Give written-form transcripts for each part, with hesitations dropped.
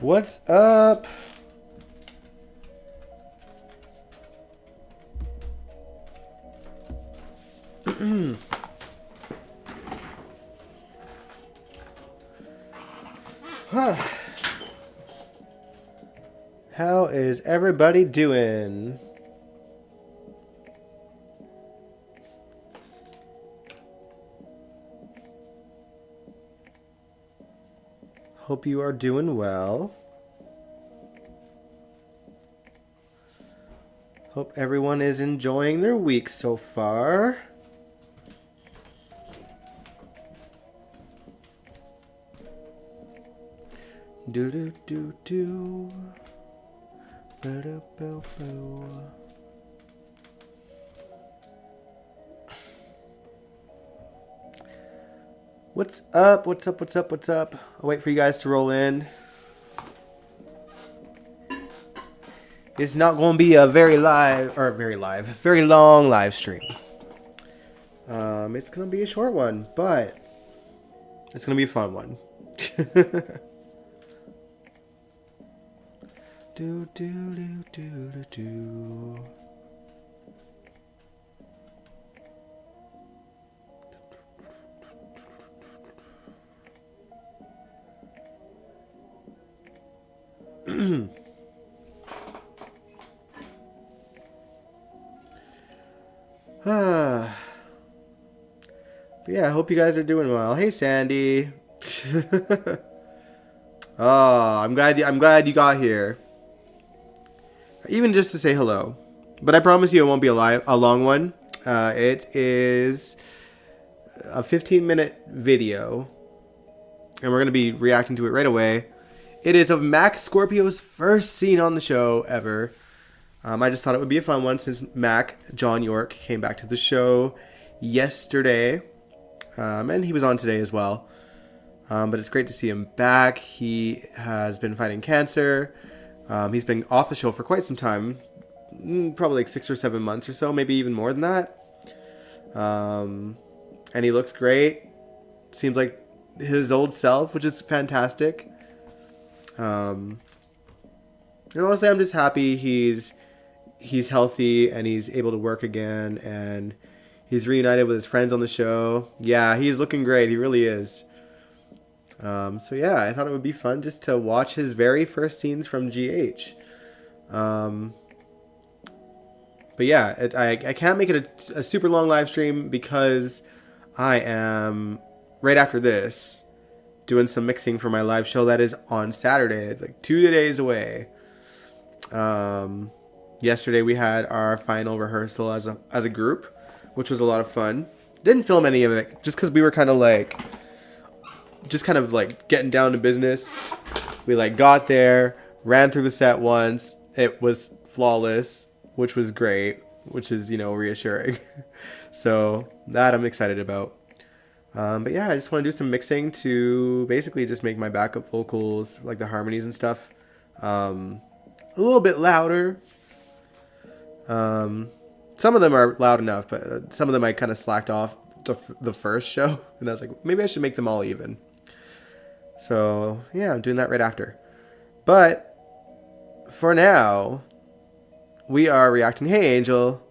What's up? How is everybody doing? Hope you are doing well. Hope everyone is enjoying their week so far. Do do do do. Bo do bo bo. What's up? What's up? What's up? What's up? I'll wait for you guys to roll in. It's not going to be a very long live stream. It's going to be a short one, but it's going to be a fun one. Do do do do do do. But yeah, I hope you guys are doing well. Hey, Sandy. Oh, I'm glad you got here. Even just to say hello. But I promise you it won't be a long one. It is a 15-minute video, and we're going to be reacting to it right away. It is of Mac Scorpio's first scene on the show ever. I just thought it would be a fun one since Mac, John York, came back to the show yesterday. And he was on today as well. But it's great to see him back. He has been fighting cancer. He's been off the show for quite some time. Probably like 6 or 7 months or so, maybe even more than that. And he looks great. Seems like his old self, which is fantastic. And honestly, I'm just happy he's healthy and he's able to work again, and he's reunited with his friends on the show. Yeah, he's looking great. He really is. So yeah, I thought it would be fun just to watch his very first scenes from GH. But yeah, I can't make it a super long live stream because I am, right after this, doing some mixing for my live show that is on Saturday. It's like 2 days away. Yesterday we had our final rehearsal as a group, which was a lot of fun. Didn't film any of it just because we were kind of like getting down to business. We got there, ran through the set once. It was flawless, which was great, which is, reassuring. So that I'm excited about. But yeah, I just want to do some mixing to basically just make my backup vocals, like the harmonies and stuff, a little bit louder. Some of them are loud enough, but some of them I kind of slacked off the first show, and I was like, maybe I should make them all even. So yeah, I'm doing that right after. But for now, we are reacting. Hey, Angel.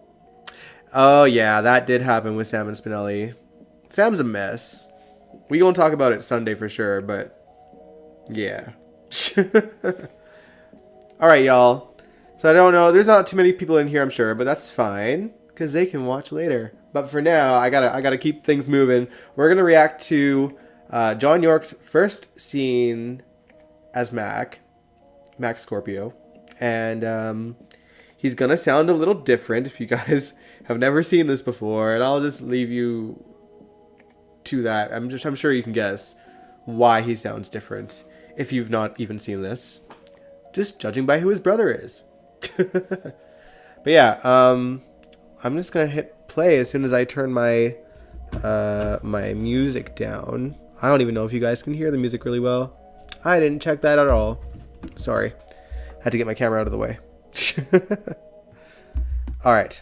Oh yeah, that did happen with Sam and Spinelli. Sam's a mess. We gonna talk about it Sunday for sure, but yeah. All right, y'all. So I don't know. There's not too many people in here, I'm sure, but that's fine because they can watch later. But for now, I gotta keep things moving. We're gonna react to John York's first scene as Mac Scorpio, and he's gonna sound a little different if you guys have never seen this before, and I'll just leave you to that. I'm sure you can guess why he sounds different if you've not even seen this, just judging by who his brother is. But yeah, I'm just gonna hit play as soon as I turn my my music down. I don't even know if you guys can hear the music really well. I didn't check that at all. Sorry, had to get my camera out of the way. All right.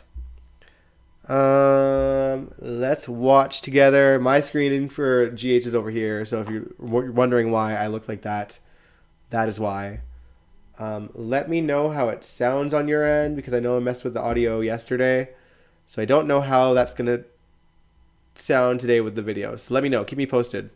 Let's watch together. My screening for GH is over here, so if you're wondering why I look like that, That is why. Let me know how it sounds on your end, because I know I messed with the audio yesterday. So I don't know how that's going to sound today with the video. So let me know. Keep me posted.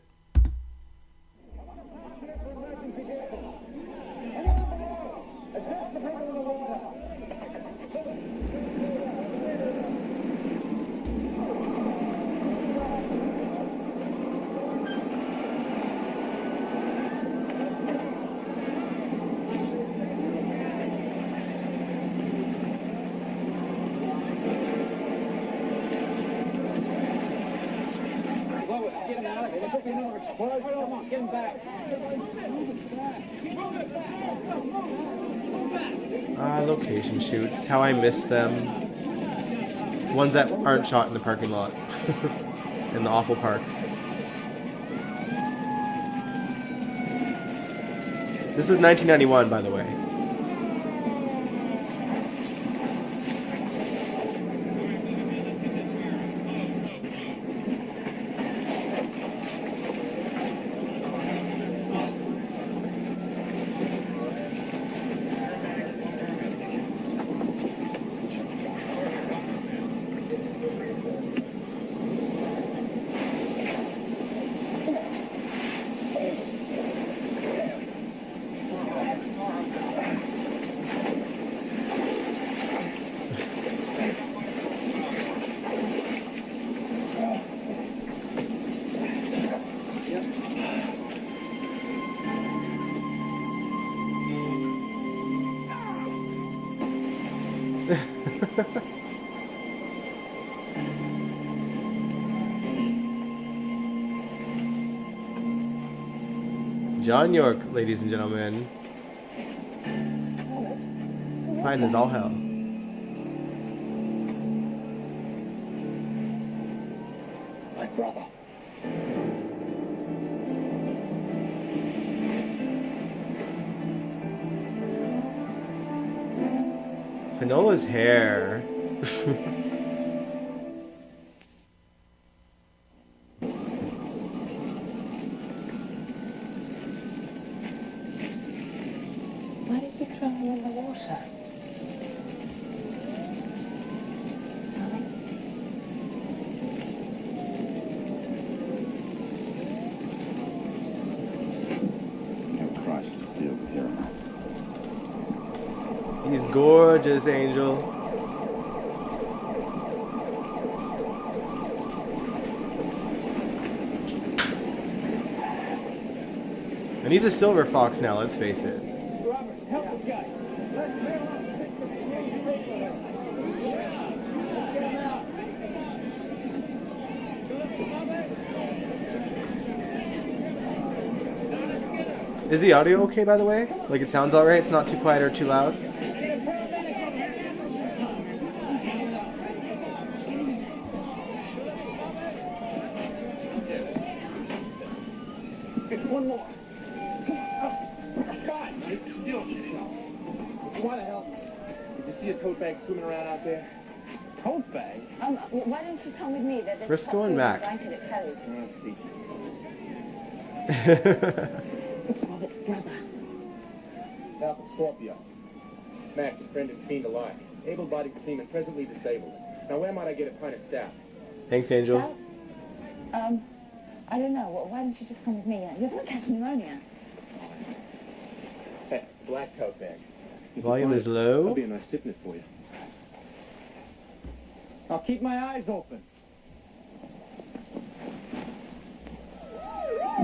Location shoots. How I miss them. Ones that aren't shot in the parking lot. In the awful park. This was 1991, by the way. John York, ladies and gentlemen. Fine as all hell. My brother. Finola's hair. Why did you throw him in the water? No Christ to deal with here. He's gorgeous, Angel. And he's a silver fox now, let's face it. Robert, help the guy. Is the audio okay, by the way? Like, it sounds alright? It's not too quiet or too loud? One more. God, you still yourself. Why the hell? Did you see a tote bag swimming around out there? Tote bag? Why don't you come with me? There's Frisco and Mac. blanket at Kelly's. It's Robert's brother. Alpha Scorpio. Mac, befriended fiend alive. Able-bodied seaman, presently disabled. Now where might I get a pint of stout? Thanks, Angel. Sal? I don't know. Why don't you just come with me? You're going to catch pneumonia. Hey, black tote bag. Volume is That'll low. be a nice tipness for you. I'll keep my eyes open. I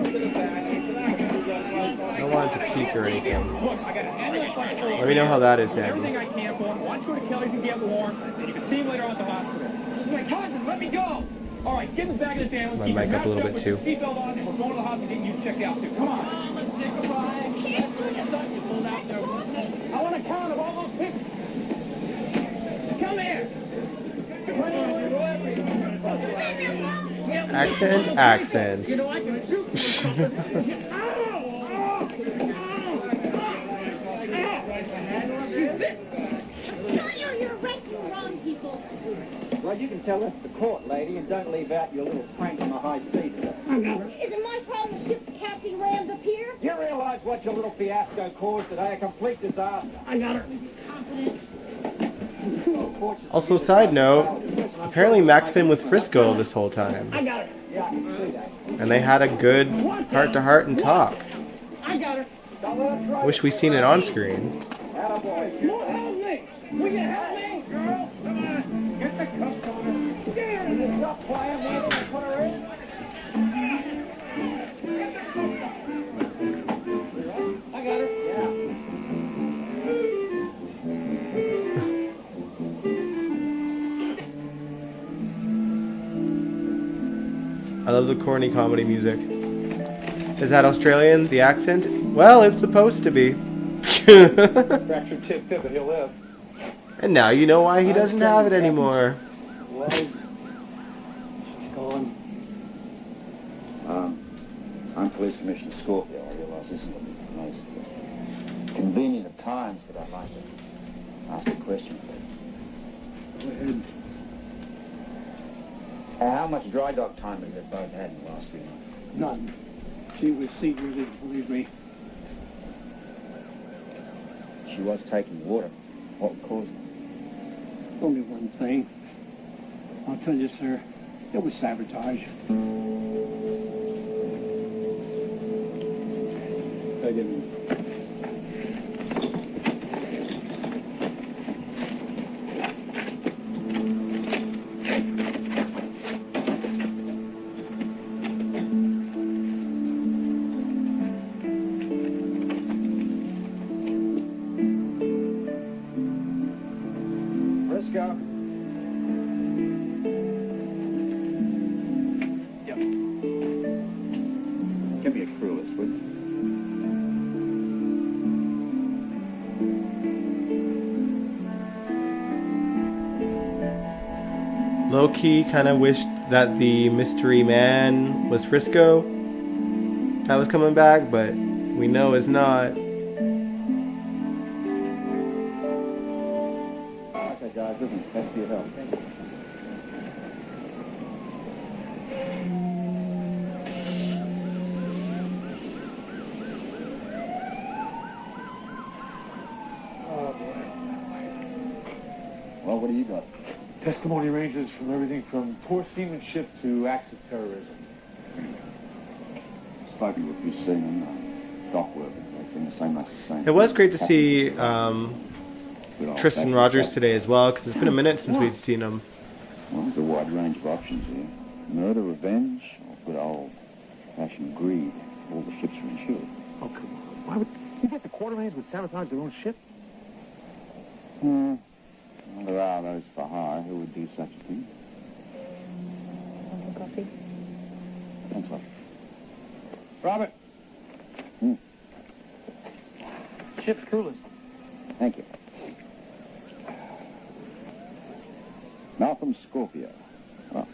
don't want it to peak or anything. Look, I got an annual flight full of Let me know how that is, everything Sandy. I can for him. Why don't you go to Kelly's and get warm, and you can see him later on at the hospital. This is my cousin. Let me go. All right, get in the back of the ambulance. My keep your mic up a mouth little shut bit, with too. your seatbelt on, and we're going to the hospital getting you checked out too. Come on. Let's say goodbye. I can't do it. I thought you pulled out there. I want a count of all those pictures. Come here. Accent. You know I can shoot. Well, you can tell this to court, lady, and don't leave out your little prank on the high seas. Is it my problem the ship's captain rammed up here? You realize what your little fiasco caused today, a complete disaster. I got her. Also, side note, apparently Mac's been with Frisco this whole time. I got her. Yeah, I can see that. And they had a good heart-to-heart and talk. I got her. Wish we seen it on screen. Attaboy. More help me. Will you help me? Girl, come on. Get the cuffs on her. Can you stop playing with her and put her in? I got her. Yeah. I love the corny comedy music. Is that Australian, the accent? Well, it's supposed to be. Fractured tib fib, but he'll live. And now you know why he doesn't have it anymore. I'm Police Commissioner Scorpio. I realize this isn't nice. Convenient at times, but I'd like to ask a question. Go ahead. How much dry dock time has it both had in the last few months? None. She was seaweed, believe me. She was taking water. What caused it? Only one thing. I'll tell you, sir. It was sabotage. I didn't. Frisco. Give me a crew list, would you? Low-key kind of wished that the mystery man was Frisco that was coming back, but we know it's not. Okay, guys, listen, thanks for your help. Well, what do you got? Testimony ranges from everything from poor seamanship to acts of terrorism. Spoken with you seeing dock workers. They seem the same, much the same. It was great to see Good old Tristan fashioned Rogers chat. today as well, because it's been a minute since we've seen him. Well, there's a wide range of options here. Murder, revenge, or good old-fashioned greed. All the ships are insured. Oh, come on. Why would you think the Quartermains would sabotage their own ship? Well, there are those for hire who would do such a thing. Want some coffee? Thanks, love. Robert. Ship's crew list. Thank you. Malcolm Scorpio. Well,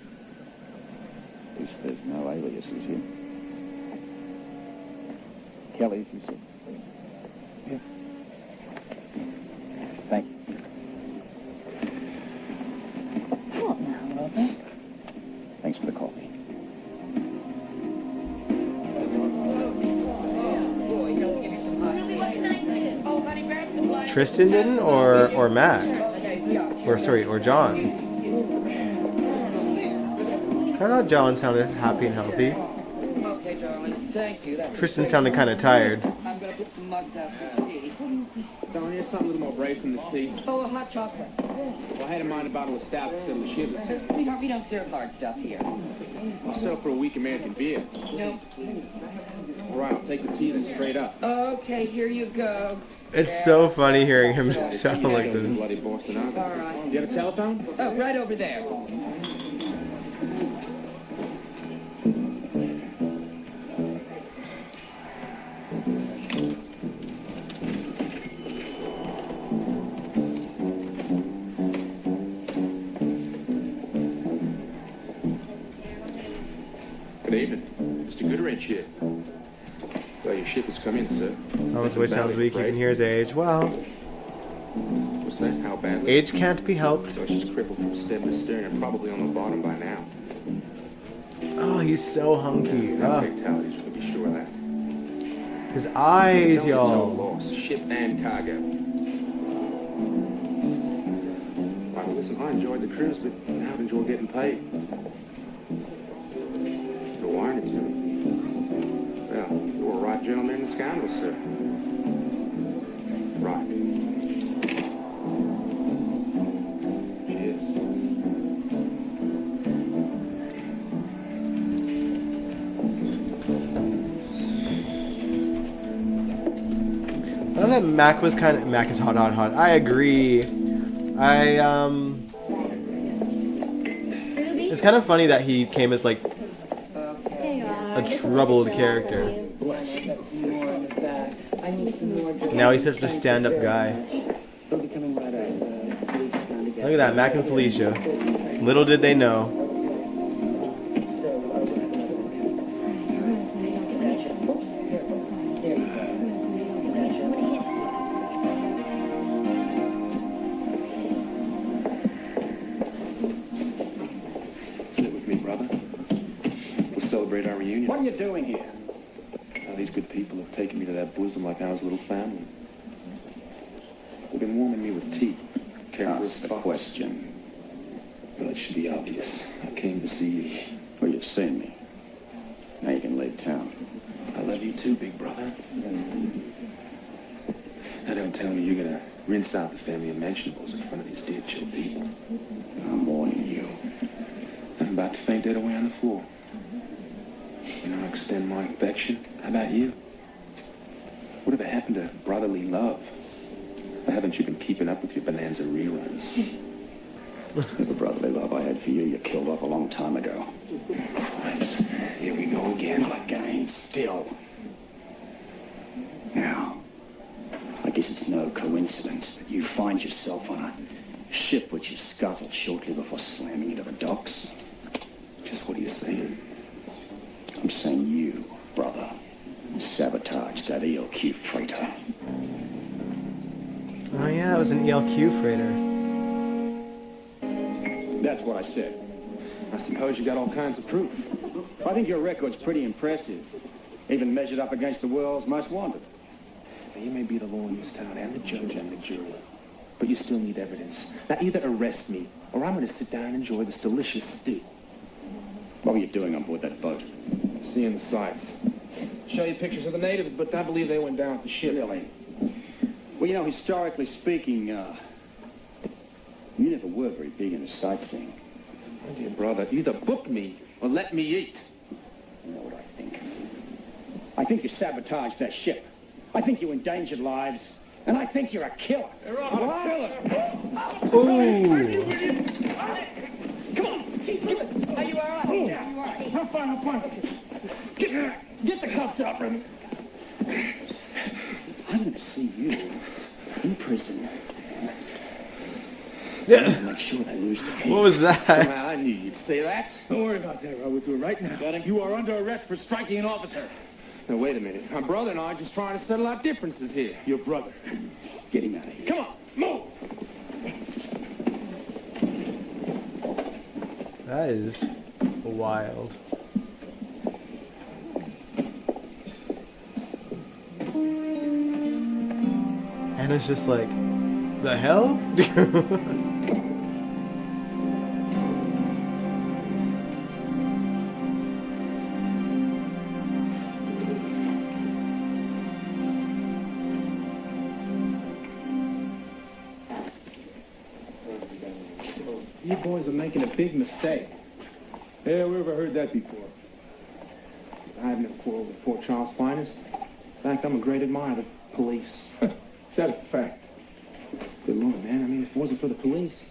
at least there's no aliases here. Kelly's, you said? Yeah. Thank you. What now, Robert? Thanks for the coffee. Tristan didn't, or Mac, or John. I thought John sounded happy and healthy. Okay, darling. Thank you. Tristan sounded kind of tired. I'm gonna put some mugs out for tea. Darling, here's something a little more brave than this tea. Oh, a hot chocolate. Well, I had in mind a bottle of stout instead of the shivers. Sweetheart, we don't serve hard stuff here. I'll settle for a weak American beer. No. All right, I'll take the tea then straight up. Okay, here you go. It's so funny hearing him sound like Those this. bloody Boston, huh? All right. You have a telephone? Oh, right over there. Good evening. Mr. Goodrich here. Well, your ship has come in, sir. Oh, his voice sounds weak. You can hear his age. Well, What's that? How badly? age can't be helped. So she's crippled from stem to stern and probably on the bottom by now. Oh, he's so hunky. No Ah. fatalities, we can be sure of that. His eyes, It's y'all. loss, ship and cargo. Right, well, listen, I enjoyed the cruise, but I haven't enjoyed getting paid. You're wiring it to me. Well, you're a right gentleman and scoundrel, sir. Right. It is. I thought that Mac was kind of... Mac is hot, hot, hot. I agree. It's kind of funny that he came as, like, a troubled character. Now he's such a stand-up guy. Look at that, Mac and Felicia. Little did they know. Sit with me, brother. We'll celebrate our reunion. What are you doing here? Now, these good people have taken me to their bosom like I was a little family. They've been warming me with tea. Ask the question. Well, it should be obvious. I came to see you. Well, you've seen me. Now you can leave town. I love you too, big brother. Now don't tell me you're gonna rinse out the family unmentionables in front of these dear chill people. I'm warning you. I'm about to faint dead away on the floor. You know, I extend my affection. How about you? Whatever happened to brotherly love? Or haven't you been keeping up with your Bonanza reruns? The brotherly love I had for you, you killed off a long time ago. Right. Here we go again. Not again, still. Now, I guess it's no coincidence that you find yourself on a ship which you scuttled shortly before slamming into the docks. Just what are you saying? I'm saying you, brother, sabotaged that ELQ freighter. Oh yeah, it was an ELQ freighter. That's what I said. I suppose you got all kinds of proof. I think your record's pretty impressive, even measured up against the world's most wanted. Now, you may be the law in this town and the judge and the jury, but you still need evidence. Now, either arrest me, or I'm going to sit down and enjoy this delicious stew. What were you doing on board that boat? Seeing the sights. Show you pictures of the natives, but I believe they went down with the ship. Really? Well, you know, historically speaking, you never were very big into sightseeing. My dear brother, either book me or let me eat. You know what I think? I think you sabotaged that ship. I think you endangered lives. And I think you're a killer. You're a killer. Ooh. Come on! Are you all right? Yeah. I'm fine, I'm fine. Get the cuffs up, Remy. I'm going to see you in prison. Yeah. Make sure they lose the case. What was that? Somehow I knew you'd say that. Don't worry about that, I'll do it right now. Got him? You are under arrest for striking an officer. Now, wait a minute. My brother and I are just trying to settle our differences here. Your brother. Get him out of here. Come on, move! That is wild. And it's just like, the hell? You boys are making a big mistake. Yeah, we ever heard that before? I haven't a quarrel with Port Charles' finest. In fact, I'm a great admirer of the police. Is that a fact? Good Lord, man. I mean, if it wasn't for the police,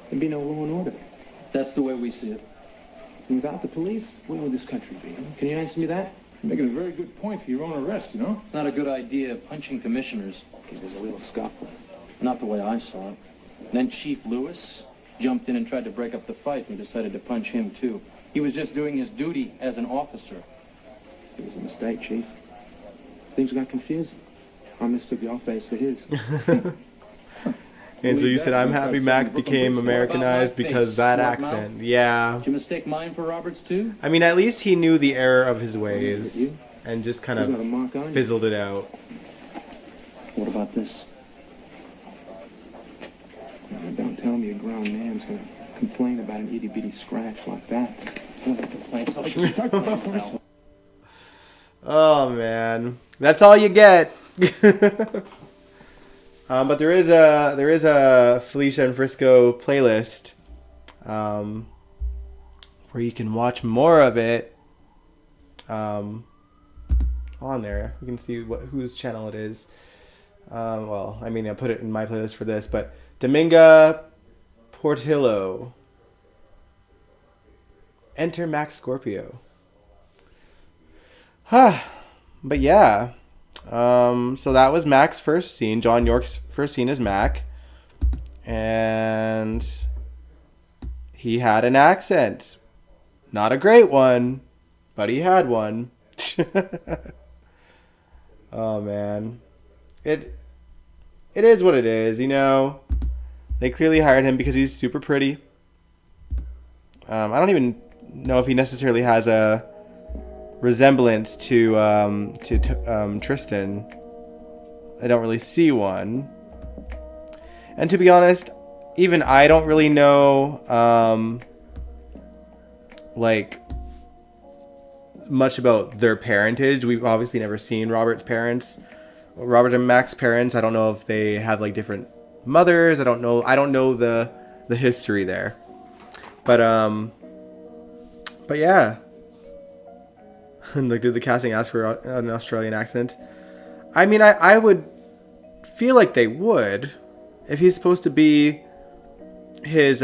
there'd be no law and order. That's the way we see it. And without the police, where would this country be? Can you answer me that? You're making a very good point for your own arrest, you know? It's not a good idea punching commissioners. It was a little scuffle. Not the way I saw it. Then Chief Lewis jumped in and tried to break up the fight, and we decided to punch him, too. He was just doing his duty as an officer. It was a mistake, Chief. Things got confusing. I mistook your face for his. Angela, you said, I'm happy Mac became Americanized because that accent. Yeah. Did you mistake mine for Robert's, too? I mean, at least he knew the error of his ways. and just kind There's not a of mark on you. fizzled it out. What about this? Don't tell me a grown man's gonna complain about an itty-bitty scratch like that. Oh man, that's all you get. But there is a Felicia and Frisco playlist where you can watch more of it. On there, you can see whose channel it is. Well, I mean, I put it in my playlist for this, but Dominga Portillo. Enter Max Scorpio. But yeah. So that was Mac's first scene. John York's first scene as Mac. And he had an accent. Not a great one, but he had one. Oh man. It is what it is, you know. They clearly hired him because he's super pretty. I don't even know if he necessarily has a resemblance to Tristan. I don't really see one. And to be honest, even I don't really know like much about their parentage. We've obviously never seen Robert and Mac's parents. I don't know if they have like different mothers. I don't know the history there. But yeah. Like, did the casting ask for an Australian accent? I mean, I would feel like they would, if he's supposed to be his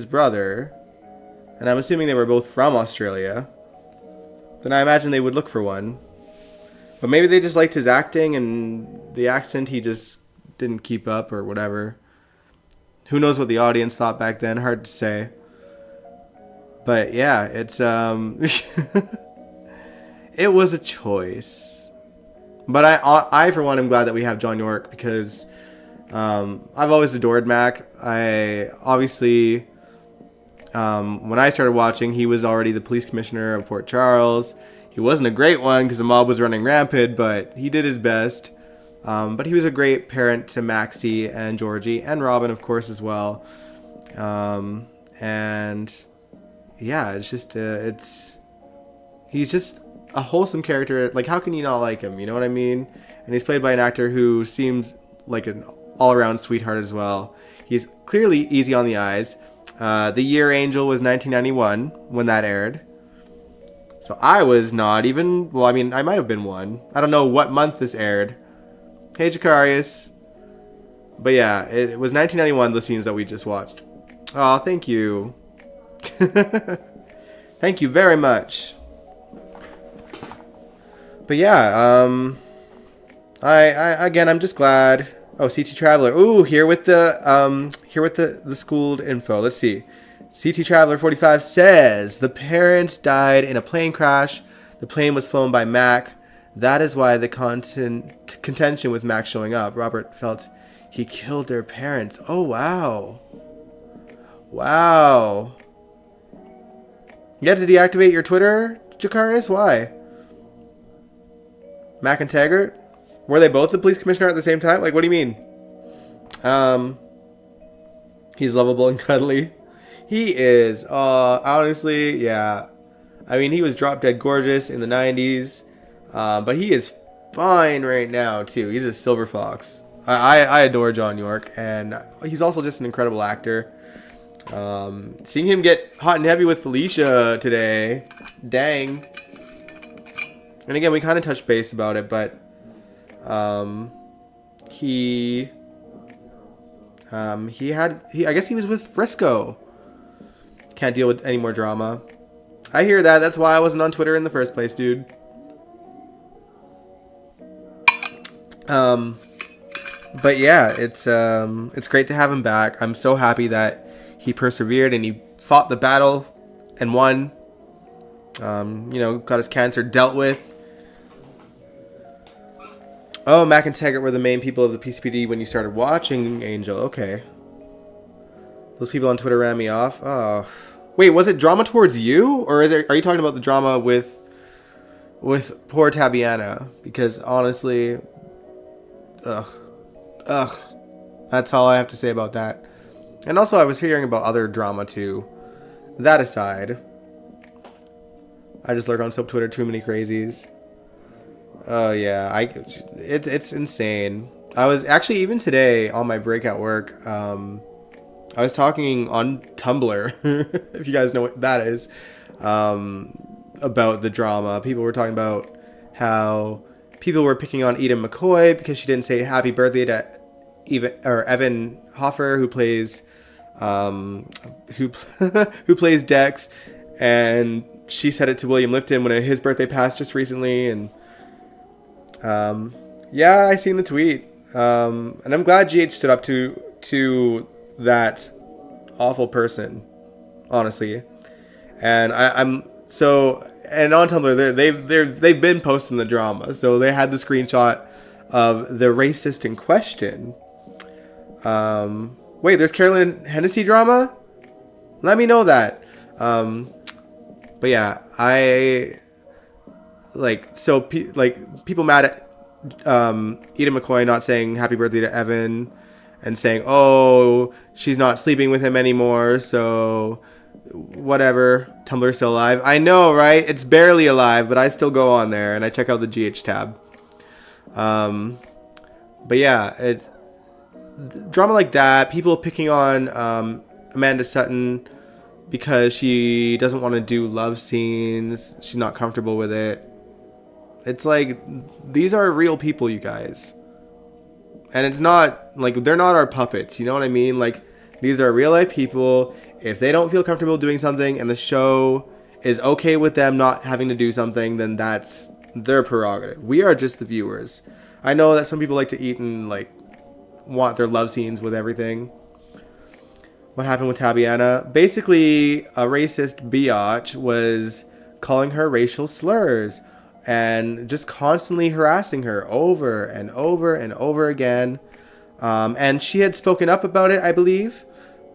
brother, and I'm assuming they were both from Australia. Then I imagine they would look for one. But maybe they just liked his acting and the accent he just didn't keep up or whatever. Who knows what the audience thought back then? Hard to say. But yeah, it's it was a choice. But I for one am glad that we have John York because I've always adored Mac. I obviously when I started watching, he was already the police commissioner of Port Charles. He wasn't a great one because the mob was running rampant, but he did his best. But he was a great parent to Maxie and Georgie and Robin, of course, as well. And yeah, it's just he's just a wholesome character. Like, how can you not like him? You know what I mean? And he's played by an actor who seems like an all-around sweetheart as well. He's clearly easy on the eyes. The Year Angel was 1991 when that aired. So I was not even... Well, I mean, I might have been one. I don't know what month this aired. Hey, Jacarius. But yeah, it was 1991, the scenes that we just watched. Oh, thank you. Thank you very much. But yeah, I'm just glad. Oh, CT Traveler. Ooh, here with the schooled info. Let's see. CT Traveler 45 says the parents died in a plane crash. The plane was flown by Mac. That is why the contention with Mac showing up. Robert felt he killed their parents. Oh wow. Wow. You had to deactivate your Twitter, Jacarius? Why? Mac and Taggart? Were they both the police commissioner at the same time? Like, what do you mean? He's lovable and cuddly. He is. Honestly, yeah. I mean, he was drop dead gorgeous in the 90s. But he is fine right now, too. He's a silver fox. I adore John York. And he's also just an incredible actor. Seeing him get hot and heavy with Felicia today. Dang. And again, we kind of touched base about it, but I guess he was with Frisco. Can't deal with any more drama. I hear that. That's why I wasn't on Twitter in the first place, dude. But yeah, it's great to have him back. I'm so happy that he persevered and he fought the battle and won. Got his cancer dealt with. Oh, Mac and Taggart were the main people of the PCPD when you started watching Angel. Okay. Those people on Twitter ran me off. Oh. Wait, was it drama towards you? Or are you talking about the drama with with poor Tabiana, because honestly, ugh, that's all I have to say about that. And also, I was hearing about other drama too. That aside, I just lurk on soap Twitter, too many crazies. Oh yeah, it's insane. I was actually, even today on my break at work, I was talking on Tumblr, if you guys know what that is, about the drama. People were talking about how people were picking on Eden McCoy because she didn't say happy birthday to Evan Hoffer, who plays who plays Dex, and she said it to William Lipton when his birthday passed just recently. And yeah, I seen the tweet, and I'm glad GH stood up to that awful person, honestly. And I'm so, and on Tumblr they've been posting the drama, so they had the screenshot of the racist in question. Wait, there's Carolyn Hennessy drama? Let me know that. But yeah, I like, so people mad at Eden McCoy not saying happy birthday to Evan, and saying, oh, she's not sleeping with him anymore, so whatever, Tumblr's still alive. I know, right? It's barely alive, but I still go on there and I check out the GH tab. But yeah, it's drama like that, people picking on Amanda Sutton because she doesn't want to do love scenes, she's not comfortable with it. It's like, these are real people, you guys. And it's not, like, they're not our puppets, you know what I mean? Like, these are real life people. If they don't feel comfortable doing something and the show is okay with them not having to do something, then that's their prerogative. We are just the viewers. I know that some people like to eat and, like, want their love scenes with everything. What happened with Tabiana? Basically, a racist biatch was calling her racial slurs and just constantly harassing her over and over and over again. And she had spoken up about it, I believe.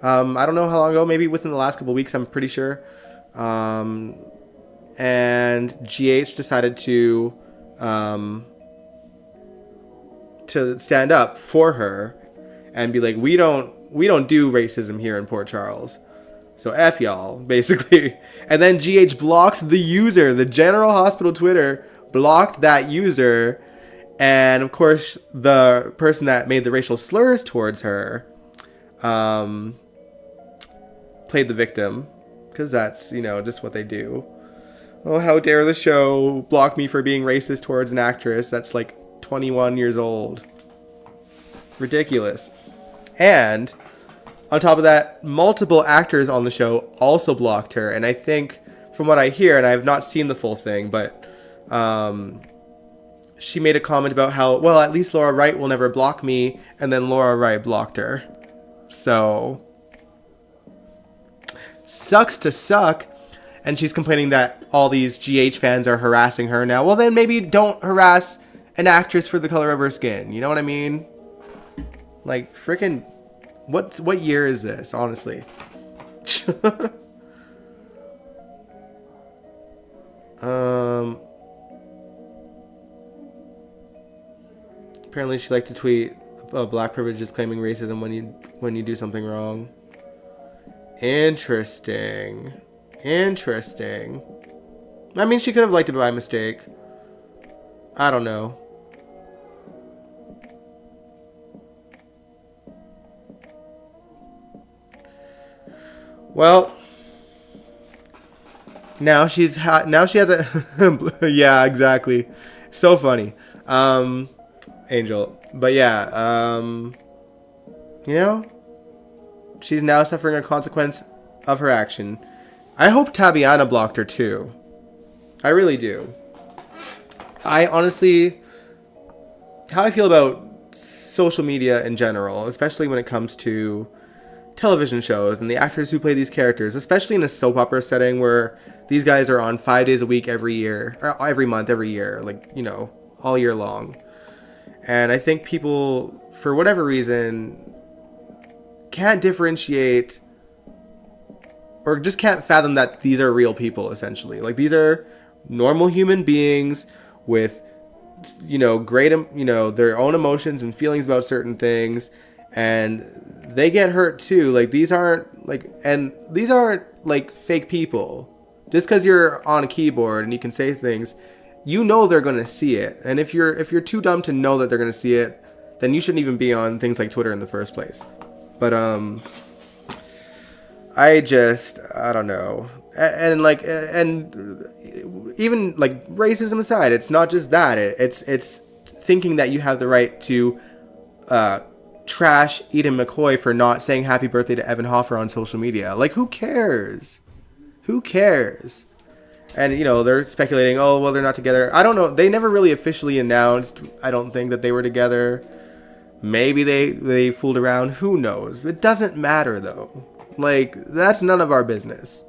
I don't know how long ago, maybe within the last couple of weeks, I'm pretty sure. And GH decided to stand up for her and be like, we don't do racism here in Port Charles, so F y'all, basically. And then GH blocked the user. The General Hospital Twitter blocked that user. And of course, the person that made the racial slurs towards her played the victim, because that's, you know, just what they do. Oh, how dare the show block me for being racist towards an actress that's like 21 years old. Ridiculous. And on top of that, multiple actors on the show also blocked her. And I think, from what I hear, and I have not seen the full thing, but she made a comment about how, well, at least Laura Wright will never block me, and then Laura Wright blocked her. So, sucks to suck. And she's complaining that all these GH fans are harassing her now. Well, then maybe don't harass an actress for the color of her skin. You know what I mean? Like, freaking, what year is this, honestly? Apparently she liked to tweet, black privilege is claiming racism when you do something wrong. Interesting. I mean, she could have liked it by mistake. I don't know. Well, now she has a yeah, exactly. So funny. Angel. But yeah, you know, she's now suffering a consequence of her action. I hope Tabiana blocked her too. I really do. I honestly, how I feel about social media in general, especially when it comes to television shows and the actors who play these characters, especially in a soap opera setting where these guys are on 5 days a week every year, or every month, every year, like, you know, all year long. And I think people, for whatever reason, can't differentiate or just can't fathom that these are real people, essentially. Like, these are normal human beings with, great, their own emotions and feelings about certain things, and they get hurt too. Like, these aren't fake people. Just because you're on a keyboard and you can say things, they're going to see it. And if you're too dumb to know that they're going to see it, then you shouldn't even be on things like Twitter in the first place. But I don't know. And even like racism aside, it's not just that. It's thinking that you have the right to trash Eden McCoy for not saying happy birthday to Evan Hoffer on social media. Like, who cares? Who cares? And, they're speculating, oh, well, they're not together. I don't know. They never really officially announced, I don't think, that they were together. Maybe they fooled around. Who knows? It doesn't matter, though. Like, that's none of our business.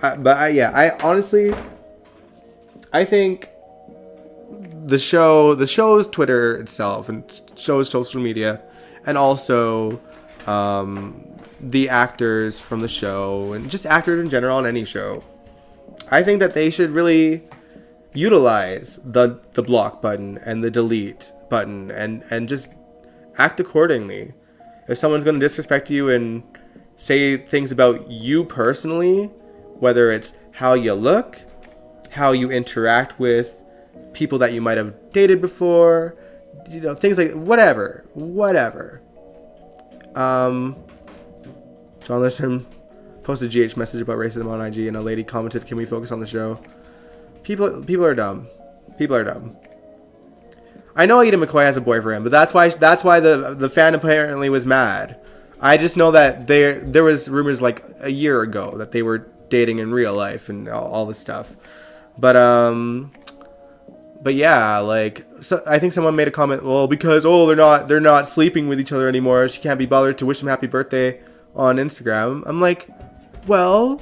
I honestly, I think the show's Twitter itself and show's social media, and also the actors from the show and just actors in general on any show, I think that they should really utilize the block button and the delete button and just act accordingly. If someone's going to disrespect you and say things about you personally, whether it's how you look, how you interact with people that you might have dated before, things like whatever. John Lindstrom posted a GH message about racism on IG, and a lady commented, "Can we focus on the show?" People are dumb. People are dumb. I know Eden McCoy has a boyfriend, but that's why the fan apparently was mad. I just know that there was rumors like a year ago that they were dating in real life and all this stuff. But yeah, I think someone made a comment, well, because they're not sleeping with each other anymore, she can't be bothered to wish him happy birthday on Instagram. I'm like, well,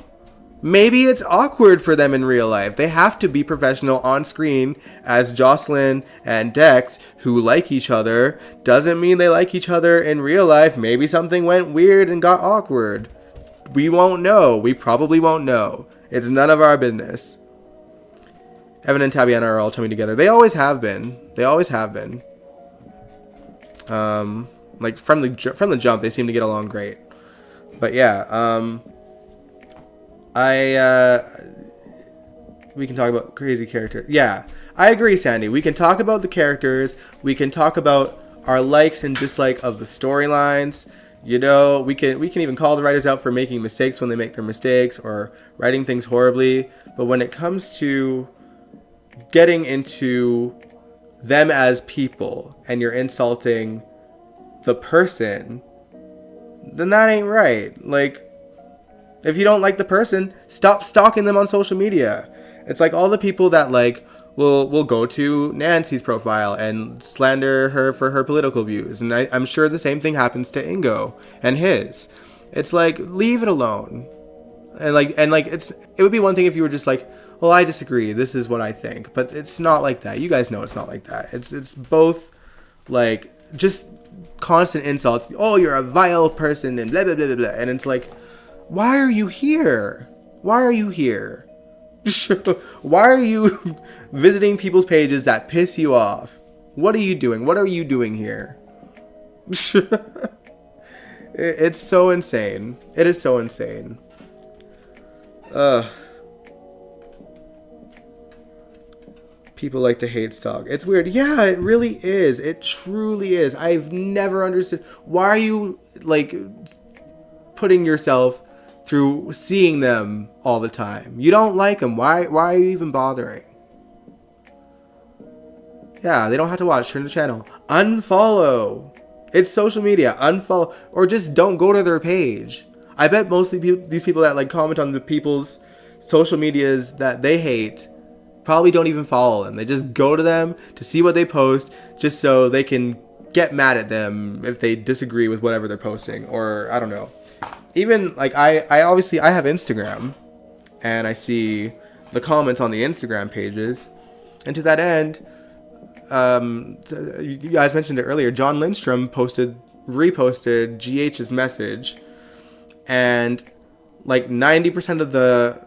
maybe it's awkward for them in real life. They have to be professional on screen as Jocelyn and Dex, who like each other. Doesn't mean they like each other in real life. Maybe something went weird and got awkward. We won't know. We probably won't know. It's none of our business. Evan and Tabiana are all chummy together. They always have been. Like from the jump, they seem to get along great. But yeah, we can talk about crazy characters. Yeah, I agree, Sandy. We can talk about the characters. We can talk about our likes and dislike of the storylines. We can even call the writers out for making mistakes when they make their mistakes or writing things horribly. But when it comes to getting into them as people and you're insulting the person, then that ain't right. Like, if you don't like the person, stop stalking them on social media. It's like all the people that will go to Nancy's profile and slander her for her political views, and I'm sure the same thing happens to Ingo and his. It's like, leave it alone. And it would be one thing if you were just like, well, I disagree, this is what I think, but it's not like that. You guys know it's not like that. It's both like just constant insults. Oh, you're a vile person and blah blah blah blah blah. And it's like, why are you here? Why are you here? Why are you visiting people's pages that piss you off? What are you doing? What are you doing here? It's so insane. It is so insane. People like to hate stalk. It's weird. Yeah, it really is. It truly is. I've never understood. Why are you putting yourself through seeing them all the time? You don't like them. Why are you even bothering? Yeah, they don't have to watch. Turn the channel. Unfollow. It's social media. Unfollow. Or just don't go to their page. I bet mostly these people that comment on the people's social medias that they hate probably don't even follow them. They just go to them to see what they post just so they can get mad at them if they disagree with whatever they're posting. Or I don't know. Even I have Instagram and I see the comments on the Instagram pages, and to that end, you guys mentioned it earlier, John Lindstrom reposted GH's message, and 90% of the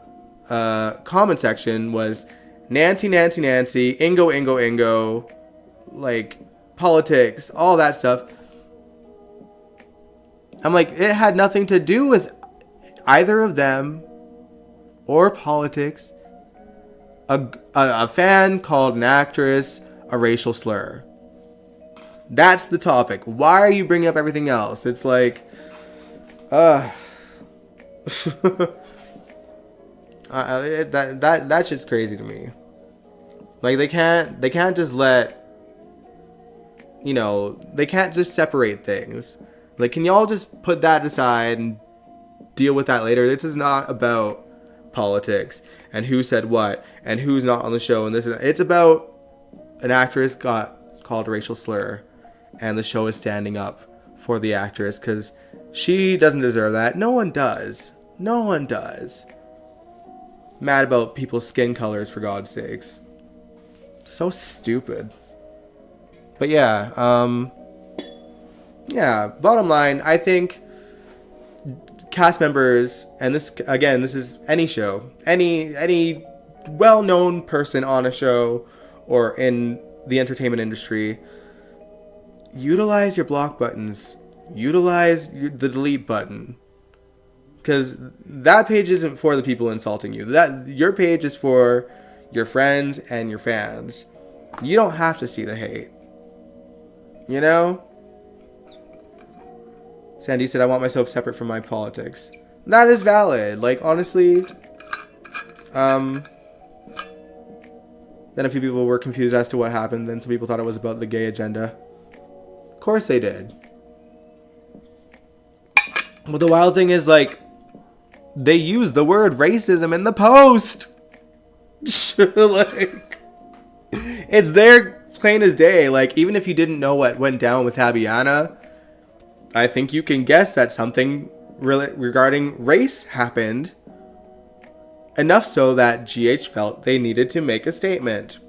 comment section was Nancy, Ingo, like politics, all that stuff. I'm like, it had nothing to do with either of them or politics. A fan called an actress a racial slur. That's the topic. Why are you bringing up everything else? It's like, that shit's crazy to me. Like they can't just let, they can't just separate things. Like, can y'all just put that aside and deal with that later? This is not about politics and who said what and who's not on the show and this. It's about an actress got called a racial slur, and the show is standing up for the actress because she doesn't deserve that. No one does. Mad about people's skin colors, for God's sakes. So stupid. But yeah, bottom line, I think cast members, and this is any show, any well-known person on a show or in the entertainment industry, utilize your block buttons, utilize the delete button, because that page isn't for the people insulting you. That your page is for your friends and your fans. You don't have to see the hate. Sandy said, I want myself separate from my politics. That is valid. Like, honestly, then a few people were confused as to what happened. Then some people thought it was about the gay agenda. Of course they did. But the wild thing is, like, they used the word racism in the post. Like, it's there plain as day. Like, even if you didn't know what went down with Tabiana, I think you can guess that something regarding race happened. Enough so that GH felt they needed to make a statement.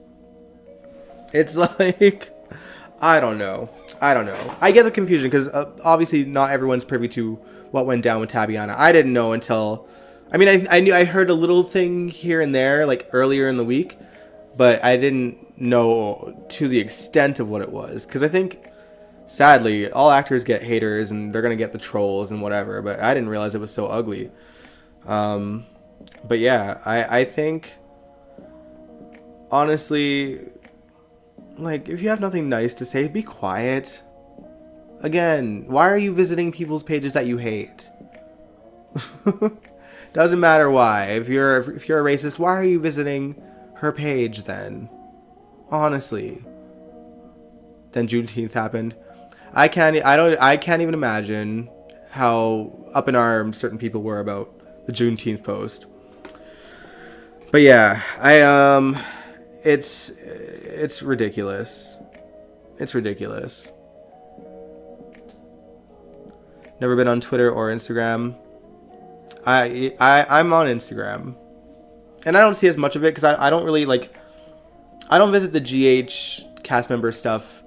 It's like, I don't know. I get the confusion because obviously not everyone's privy to what went down with Tabiana. I didn't know until, I heard a little thing here and there, like earlier in the week, but I didn't know to the extent of what it was. Because I think, sadly, all actors get haters and they're going to get the trolls and whatever, but I didn't realize it was so ugly. But yeah, I think, honestly, like, if you have nothing nice to say, be quiet. Again, why are you visiting people's pages that you hate? Doesn't matter why. If you're a racist, why are you visiting her page then? Honestly. Then Juneteenth happened. I can't even imagine how up in arms certain people were about the Juneteenth post. But yeah, it's ridiculous. It's ridiculous. Never been on Twitter or Instagram. I'm on Instagram, and I don't see as much of it because I don't really I don't visit the GH cast member stuff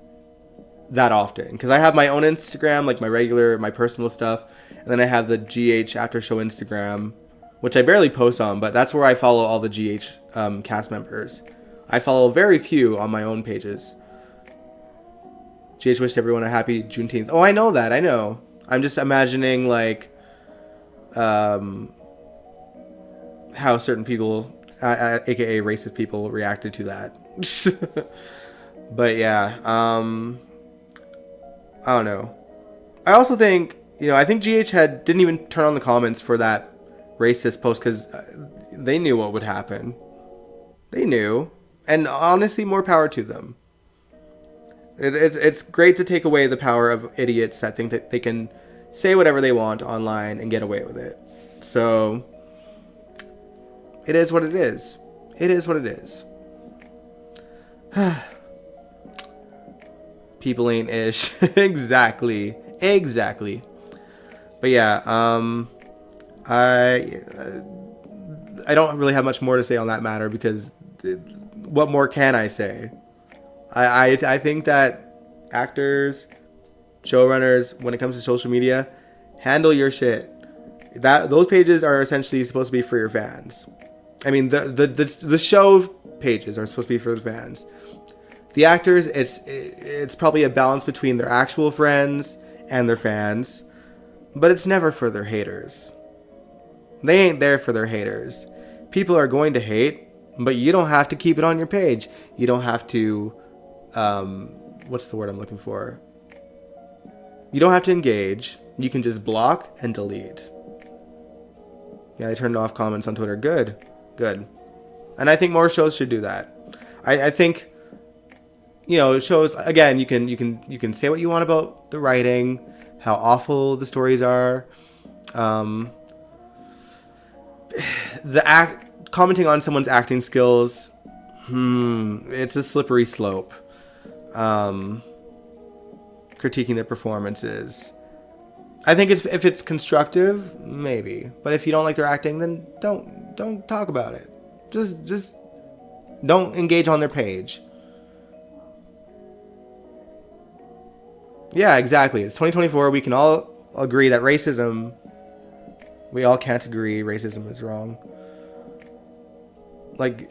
that often because I have my own Instagram, like my personal stuff, and then I have the GH after show Instagram, which I barely post on, but that's where I follow all the GH cast members. I follow very few on my own pages. GH wished everyone a happy Juneteenth. Oh, I know that. I know. I'm just imagining, like, how certain people, aka racist people, reacted to that. But yeah, I don't know. I also think, I think GH didn't even turn on the comments for that racist post because they knew what would happen. They knew. And honestly, more power to them. It's great to take away the power of idiots that think that they can say whatever they want online and get away with it. So, it is what it is. It is what it is. People ain't ish. Exactly. But yeah, I don't really have much more to say on that matter because what more can I say? I think that actors, showrunners, when it comes to social media, handle your shit. Those pages are essentially supposed to be for your fans. I mean, the show pages are supposed to be for the fans. The actors, it's probably a balance between their actual friends and their fans, but it's never for their haters. They ain't there for their haters. People are going to hate, but you don't have to keep it on your page. You don't have to, what's the word I'm looking for? You don't have to engage. You can just block and delete. Yeah, they turned off comments on Twitter. Good. And I think more shows should do that. I think, shows, again, you can say what you want about the writing, how awful the stories are. Commenting on someone's acting skills, it's a slippery slope. Critiquing their performances, I think if it's constructive, maybe. But if you don't like their acting, then don't talk about it. Just don't engage on their page. Yeah, exactly. It's 2024. We can all agree that racism. We all can't agree racism is wrong.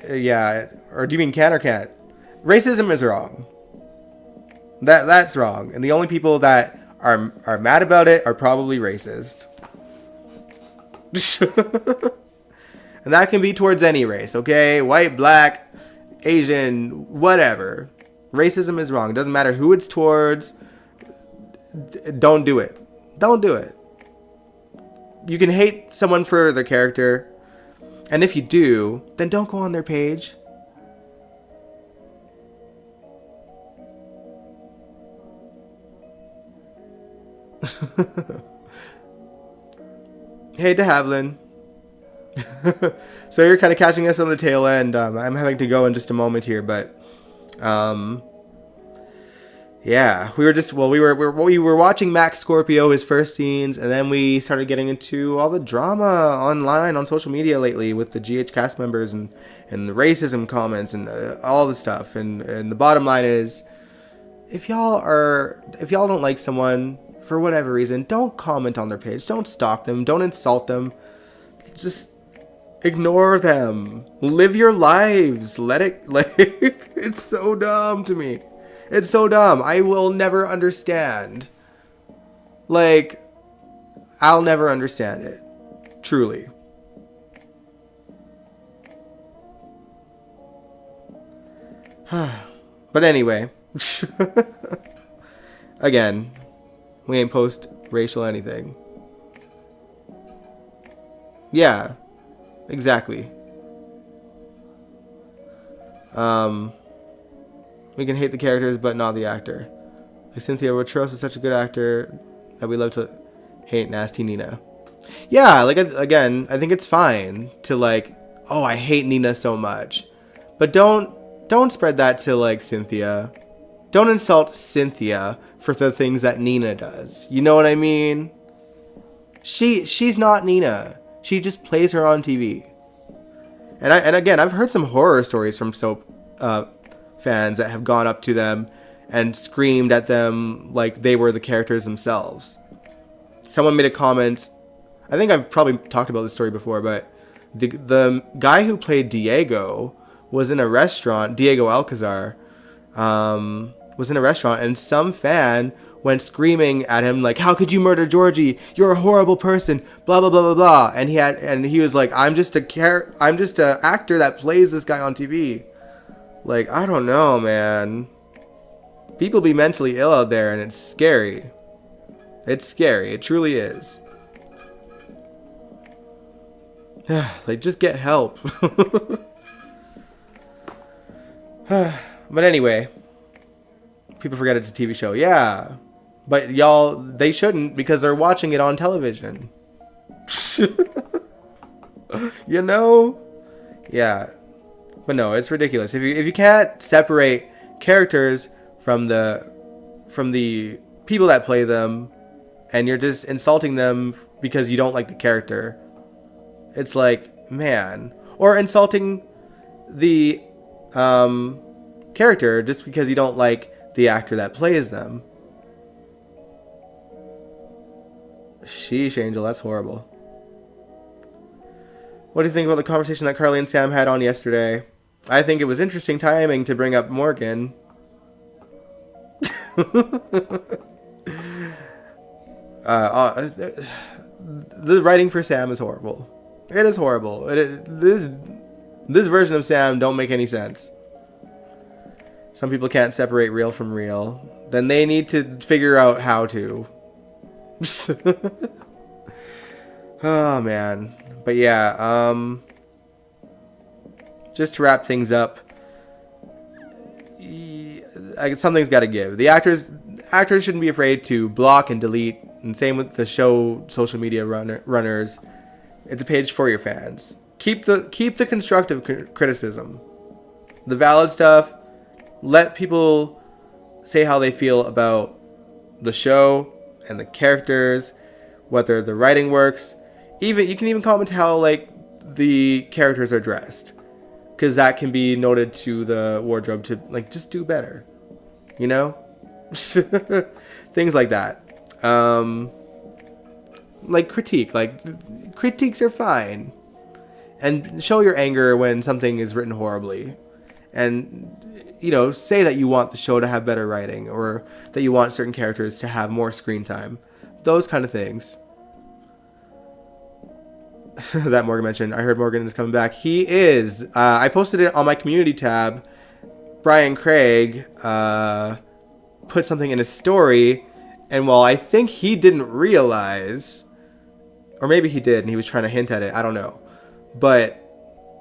Yeah. Or do you mean can or can't? Racism is wrong. That's wrong. And the only people that are mad about it are probably racist. And that can be towards any race, okay? White, black, Asian, whatever. Racism is wrong. It doesn't matter who it's towards. Don't do it. Don't do it. You can hate someone for their character. And if you do, then don't go on their page. Hey, De Havilland. So you're kind of catching us on the tail end. I'm having to go in just a moment here, but yeah, we were watching Max Scorpio, his first scenes, and then we started getting into all the drama online on social media lately with the GH cast members and the racism comments and all the stuff. And the bottom line is, if y'all don't like someone for whatever reason, don't comment on their page, don't stalk them, don't insult them, just ignore them, live your lives, let it, it's so dumb to me. It's so dumb. I will never understand. I'll never understand it. Truly. But anyway. Again, we ain't post-racial anything. Yeah. Exactly. We can hate the characters, but not the actor. Like Cynthia Rotros is such a good actor that we love to hate Nasty Nina. Yeah, again, I think it's fine to oh, I hate Nina so much. But don't spread that to Cynthia. Don't insult Cynthia for the things that Nina does. You know what I mean? She's not Nina. She just plays her on TV. And again, I've heard some horror stories from soap fans that have gone up to them and screamed at them like they were the characters themselves. Someone made a comment. I think I've probably talked about this story before, but the guy who played Diego was in a restaurant. Diego Alcazar was in a restaurant, and some fan went screaming at him like, "How could you murder Georgie? You're a horrible person." Blah blah blah blah blah. And he was like, "I'm just a actor that plays this guy on TV." I don't know, man. People be mentally ill out there, and it's scary. It's scary. It truly is. Just get help. But anyway, people forget it's a TV show. Yeah. But y'all, they shouldn't, because they're watching it on television. You know? Yeah. But no, it's ridiculous. If you can't separate characters from the people that play them, and you're just insulting them because you don't like the character, it's man. Or insulting the character just because you don't like the actor that plays them. Sheesh, Angel, that's horrible. What do you think about the conversation that Carly and Sam had on yesterday? I think it was interesting timing to bring up Morgan. The writing for Sam is horrible. It is horrible. This version of Sam don't make any sense. Some people can't separate real from real. Then they need to figure out how to. Oh man. But yeah, just to wrap things up, something's got to give. The actors shouldn't be afraid to block and delete, and same with the show social media runners. It's a page for your fans. Keep the constructive criticism, the valid stuff. Let people say how they feel about the show and the characters, whether the writing works. Even you can even comment how like the characters are dressed, because that can be noted to the wardrobe to like just do better, you know. Things like that. Like critiques are fine, and show your anger when something is written horribly, and you know, say that you want the show to have better writing, or that you want certain characters to have more screen time. Those kind of things. That Morgan mentioned. I heard Morgan is coming back. He is. I posted it on my community tab. Brian Craig put something in his story, and while I think he didn't realize, or maybe he did and he was trying to hint at it, I don't know, but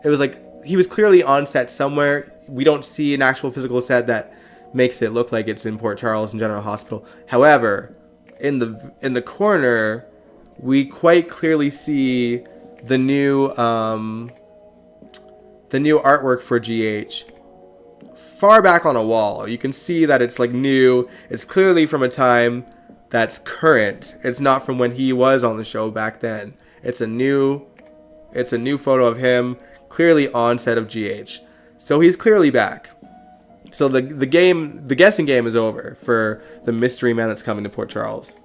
it was like he was clearly on set somewhere. We don't see an actual physical set that makes it look like it's in Port Charles and General Hospital. However, in the corner, we quite clearly see the new artwork for GH far back on a wall. You can see that it's like new. It's clearly from a time that's current. It's not from when he was on the show back then. It's a new photo of him clearly on set of GH. So he's clearly back. So the guessing game is over for the mystery man that's coming to Port Charles.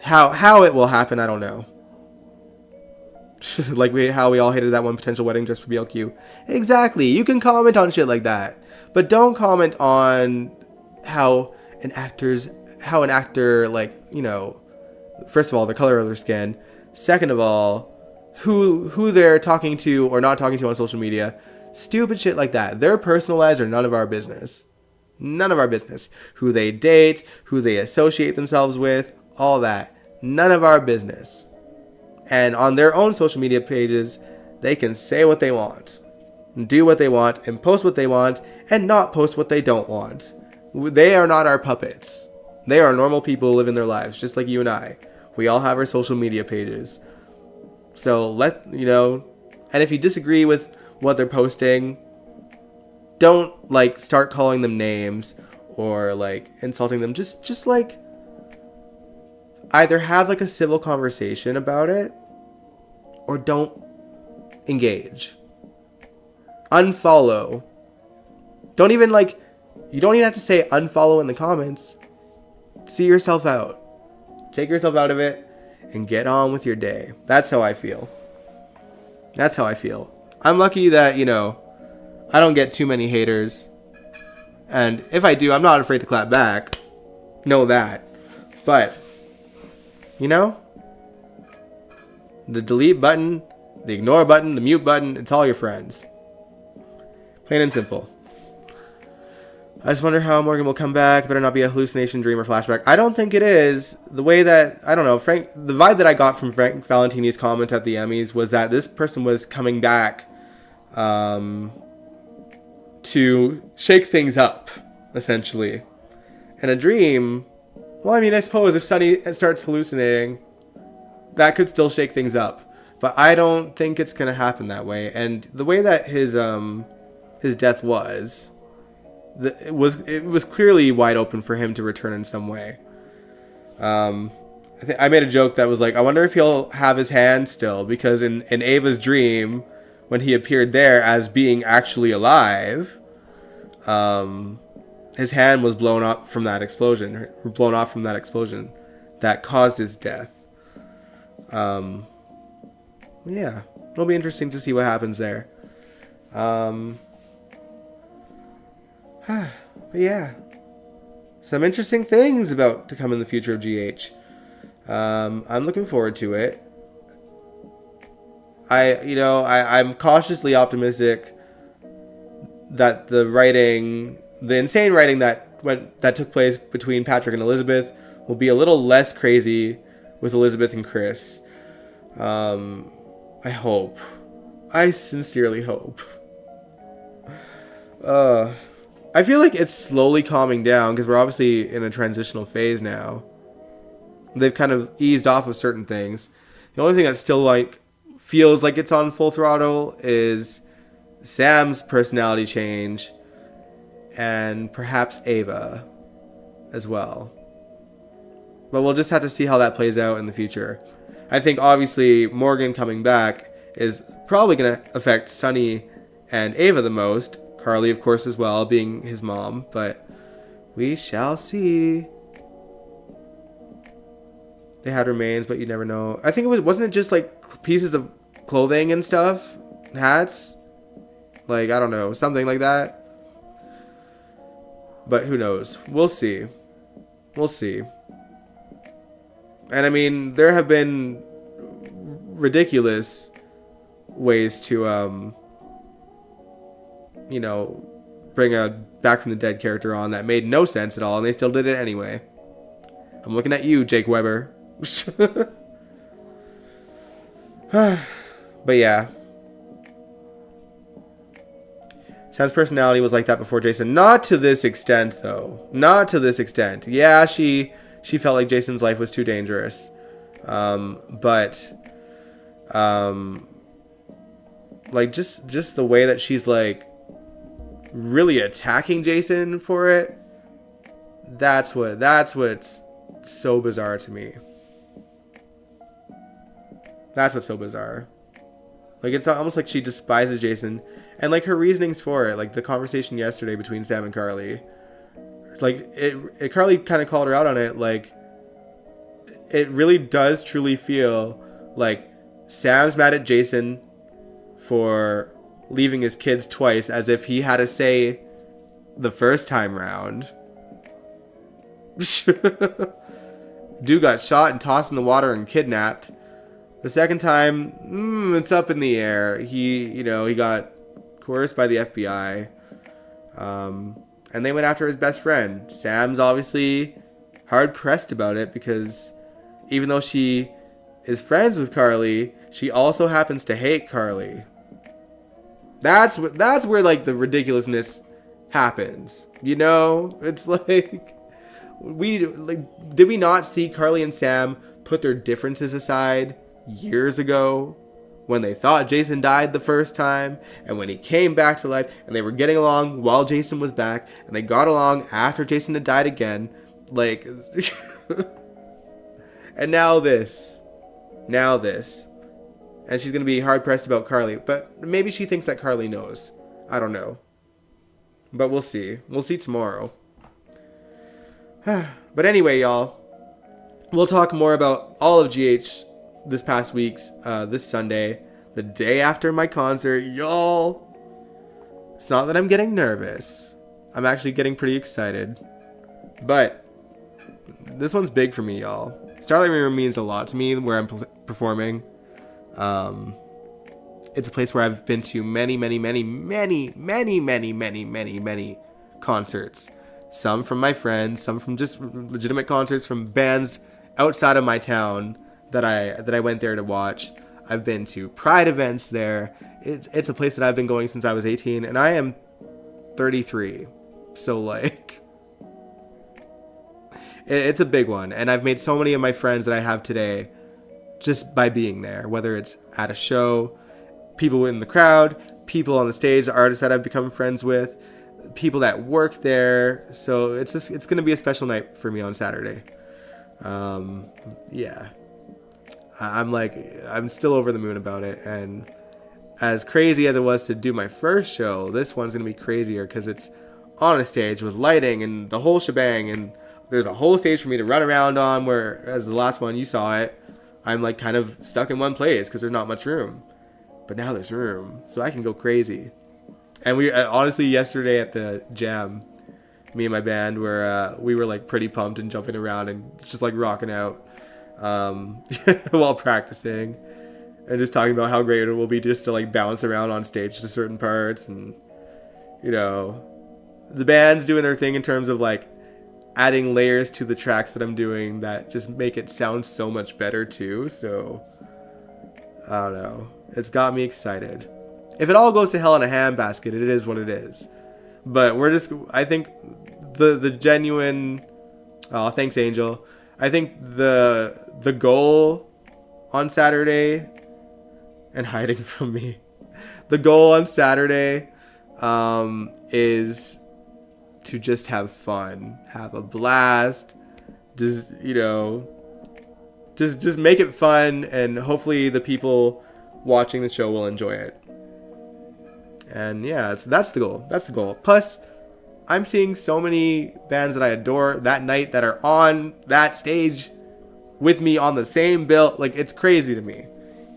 How it will happen, I don't know. Like how we all hated that one potential wedding just for BLQ. Exactly. You can comment on shit like that, but don't comment on how an actor, like, you know, first of all, the color of their skin. Second of all, who they're talking to or not talking to on social media. Stupid shit like that. Their personal lives are none of our business. None of our business. Who they date, who they associate themselves with, all that. None of our business. And on their own social media pages, they can say what they want, and do what they want, and post what they want, and not post what they don't want. They are not our puppets. They are normal people living their lives, just like you and I. We all have our social media pages. So and if you disagree with what they're posting, don't like start calling them names or like insulting them. Just like either have like a civil conversation about it or don't engage. Unfollow. You don't even have to say unfollow in the comments. See yourself out. Take yourself out of it and get on with your day. That's how I feel. I'm lucky that, you know, I don't get too many haters. And if I do, I'm not afraid to clap back. Know that. But, you know, the delete button, the ignore button, the mute button, it's all your friends. Plain and simple. I just wonder how Morgan will come back. Better not be a hallucination, dream, or flashback. I don't think it is. The way that, I don't know, the vibe that I got from Frank Valentini's comment at the Emmys was that this person was coming back to shake things up, essentially. And a dream, well, I mean, I suppose if Sonny starts hallucinating, that could still shake things up. But I don't think it's going to happen that way. And the way that his death was, it was clearly wide open for him to return in some way. I made a joke that was like, I wonder if he'll have his hand still, because in Ava's dream, when he appeared there as being actually alive, his hand was blown off from that explosion that caused his death. Yeah, It'll be interesting to see what happens there. But yeah, some interesting things about to come in the future of GH. I'm looking forward to it. I'm cautiously optimistic that the insane writing that took place between Patrick and Elizabeth will be a little less crazy with Elizabeth and Chris. I hope. I sincerely hope. I feel like it's slowly calming down because we're obviously in a transitional phase now. They've kind of eased off of certain things. The only thing that still feels like it's on full throttle is Sam's personality change and perhaps Ava as well. But we'll just have to see how that plays out in the future. I think obviously Morgan coming back is probably going to affect Sunny and Ava the most. Carly, of course, as well, being his mom. But we shall see. They had remains, but you never know. I think wasn't it just like pieces of clothing and stuff? Hats? Like, I don't know. Something like that. But who knows? We'll see. We'll see. And I mean, there have been ridiculous ways to, bring a back from the dead character on that made no sense at all, and they still did it anyway. I'm looking at you, Jake Weber. But yeah. Sam's personality was like that before Jason. Not to this extent, though. Not to this extent. Yeah, she felt like Jason's life was too dangerous. But just the way that she's like really attacking Jason for it, that's what's so bizarre to me. That's what's so bizarre. Like, it's almost like she despises Jason, and like her reasonings for it, like the conversation yesterday between Sam and Carly, like Carly kind of called her out on it. Like, it really does truly feel like Sam's mad at Jason for leaving his kids twice, as if he had a say the first time round. Dude got shot and tossed in the water and kidnapped. The second time, it's up in the air. He got coerced by the FBI. And they went after his best friend. Sam's obviously hard pressed about it because even though she is friends with Carly, she also happens to hate Carly. That's where like the ridiculousness happens. It's like did we not see Carly and Sam put their differences aside years ago when they thought Jason died the first time, and when he came back to life, and they were getting along while Jason was back, and they got along after Jason had died again, like and now this, and she's gonna be hard pressed about Carly, but maybe she thinks that Carly knows. I don't know, but we'll see tomorrow. But anyway, y'all, we'll talk more about all of GH this past week's this Sunday, the day after my concert, y'all. It's not that I'm getting nervous. I'm actually getting pretty excited. But this one's big for me, y'all. Starlight Room means a lot to me where I'm performing. It's a place where I've been to many concerts. Some from my friends, some from just legitimate concerts from bands outside of my town that I went there to watch. I've been to Pride events there. It's a place that I've been going since I was 18, and I am 33. So like, it's a big one, and I've made so many of my friends that I have today just by being there. Whether it's at a show, people in the crowd, people on the stage, artists that I've become friends with, people that work there. So it's gonna be a special night for me on Saturday. Yeah. I'm still over the moon about it, and as crazy as it was to do my first show, this one's gonna be crazier because it's on a stage with lighting and the whole shebang, and there's a whole stage for me to run around on, whereas the last one, you saw it, I'm like kind of stuck in one place because there's not much room. but now there's room, so I can go crazy. And we honestly, yesterday at the jam, me and my band we were like pretty pumped and jumping around and just like rocking out while practicing, and just talking about how great it will be just to like bounce around on stage to certain parts. And you know, the band's doing their thing in terms of like adding layers to the tracks that I'm doing that just make it sound so much better too. So I don't know, it's got me excited. If it all goes to hell in a handbasket, it is what it is. But I think the genuine, oh, thanks Angel. I think the goal on Saturday, and hiding from me, the goal on Saturday is to just have fun, have a blast, just, you know, just make it fun, and hopefully the people watching the show will enjoy it. And yeah, that's the goal. That's the goal. Plus, I'm seeing so many bands that I adore that night that are on that stage with me on the same bill. Like, it's crazy to me.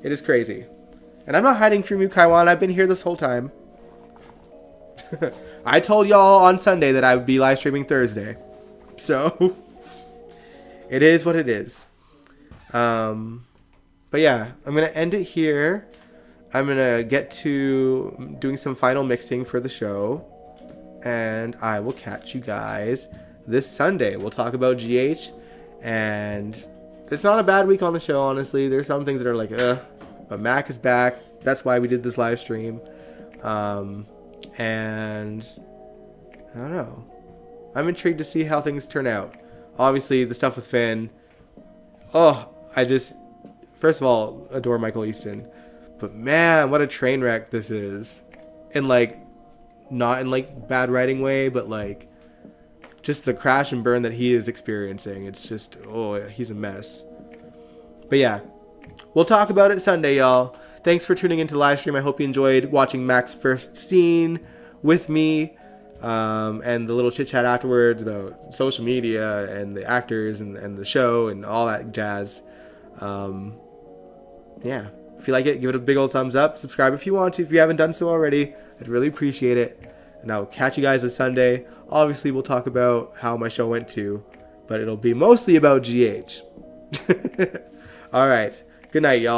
It is crazy. And I'm not hiding from you, Kaiwan. I've been here this whole time. I told y'all on Sunday that I would be live streaming Thursday. So, it is what it is. But yeah, I'm going to end it here. I'm going to get to doing some final mixing for the show. And I will catch you guys this Sunday. We'll talk about GH. And it's not a bad week on the show, honestly. There's some things that are like, but Mac is back. That's why we did this live stream. And I don't know. I'm intrigued to see how things turn out. Obviously, the stuff with Finn. Oh, first of all, adore Michael Easton. But man, what a train wreck this is. And like, not in like bad writing way, but like just the crash and burn that he is experiencing. It's just, oh, he's a mess. But yeah, we'll talk about it Sunday, y'all. Thanks for tuning into the live stream. I hope you enjoyed watching Mac's first scene with me, and the little chit chat afterwards about social media and the actors and the show and all that jazz. Yeah. If you like it, give it a big old thumbs up. Subscribe if you want to. If you haven't done so already, I'd really appreciate it. And I'll catch you guys this Sunday. Obviously, we'll talk about how my show went too, but it'll be mostly about GH. All right. Good night, y'all.